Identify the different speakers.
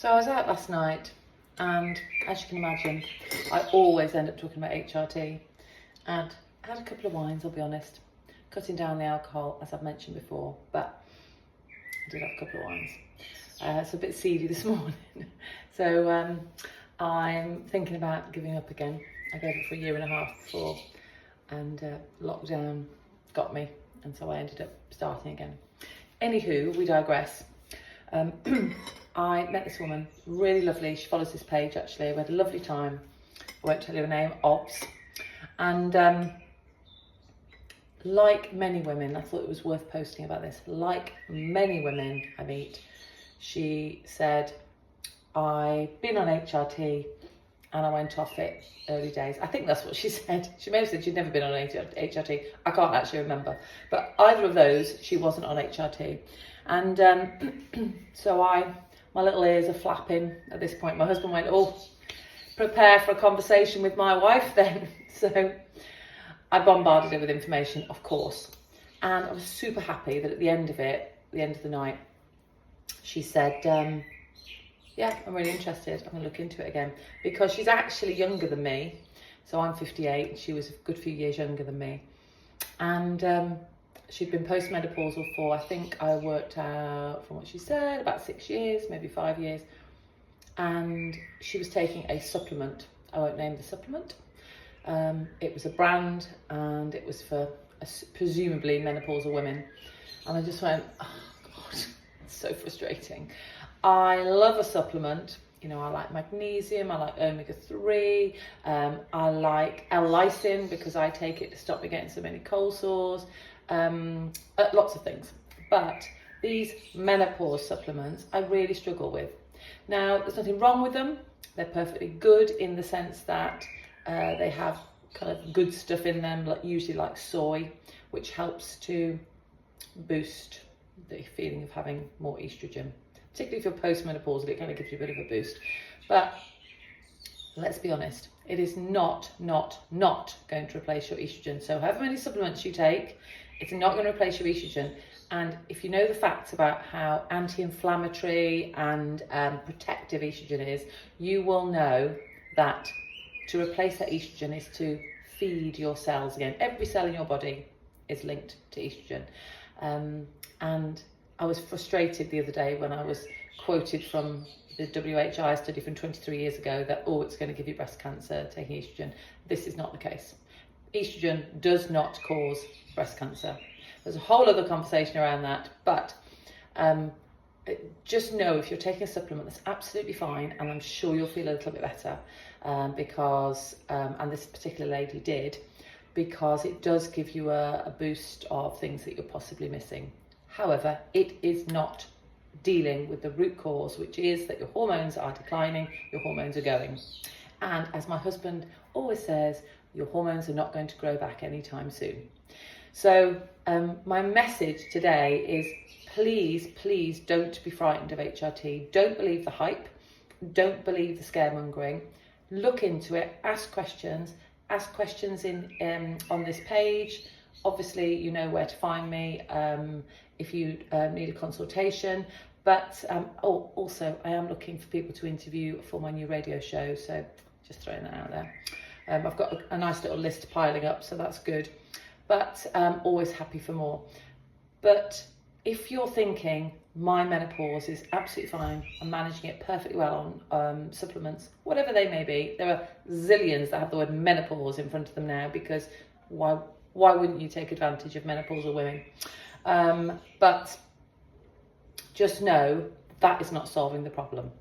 Speaker 1: So I was out last night, and as you can imagine, I always end up talking about HRT, and I had a couple of wines, I'll be honest, cutting down the alcohol, as I've mentioned before, but I did have a couple of wines. It's a bit seedy this morning, so I'm thinking about giving up again. I gave it for 1.5 years before, and lockdown got me, and so I ended up starting again. Anywho, we digress. I met this woman, really lovely. She follows this page actually. We had a lovely time. I won't tell you her name, Ops. And like many women, I thought it was worth posting about this. Like many women I meet, she said, I've been on HRT and I went off it early days. I think that's what she said. She may have said she'd never been on HRT. I can't actually remember. But either of those, she wasn't on HRT. And so my little ears are flapping at this point. My husband went, oh, prepare for a conversation with my wife then. So I bombarded her with information, of course. And I was super happy that at the end of it, the end of the night, she said, yeah, I'm really interested. I'm going to look into it again. Because she's actually younger than me. So I'm 58 and she was a good few years younger than me. And she'd been postmenopausal for, I think I worked out from what she said, about 6 years, maybe 5 years. And she was taking a supplement. I won't name the supplement. It was a brand and it was for presumably menopausal women. And I just went, oh God, it's so frustrating. I love a supplement. You know, I like magnesium, I like omega-3, I like L-lysine because I take it to stop me getting so many cold sores. Lots of things, but these menopause supplements I really struggle with. Now, there's nothing wrong with them. They're perfectly good in the sense that they have kind of good stuff in them, like usually like soy, which helps to boost the feeling of having more estrogen. Particularly if you're postmenopausal, it kind of gives you a bit of a boost. But let's be honest, it is not going to replace your estrogen. So however many supplements you take, it's not going to replace your estrogen. And if you know the facts about how anti-inflammatory and protective estrogen is, you will know that to replace that estrogen is to feed your cells again. Every cell in your body is linked to estrogen. And I was frustrated the other day when I was quoted from the WHI study from 23 years ago that, oh, it's going to give you breast cancer taking estrogen. This is not the case. Estrogen does not cause breast cancer. There's a whole other conversation around that, but just know if you're taking a supplement, that's absolutely fine, and I'm sure you'll feel a little bit better because, and this particular lady did, because it does give you a boost of things that you're possibly missing. However, it is not dealing with the root cause, which is that your hormones are declining, your hormones are going. And as my husband always says, your hormones are not going to grow back anytime soon. So my message today is please don't be frightened of HRT. Don't believe the hype. Don't believe the scaremongering. Look into it, ask questions in on this page. Obviously, you know where to find me if you need a consultation. But also, I am looking for people to interview for my new radio show. So just throwing that out there. I've got a nice little list piling up, so that's good. But I'm always happy for more. But if you're thinking, my menopause is absolutely fine, I'm managing it perfectly well on supplements, whatever they may be. There are zillions that have the word menopause in front of them now because why wouldn't you take advantage of menopausal women? But just know that is not solving the problem.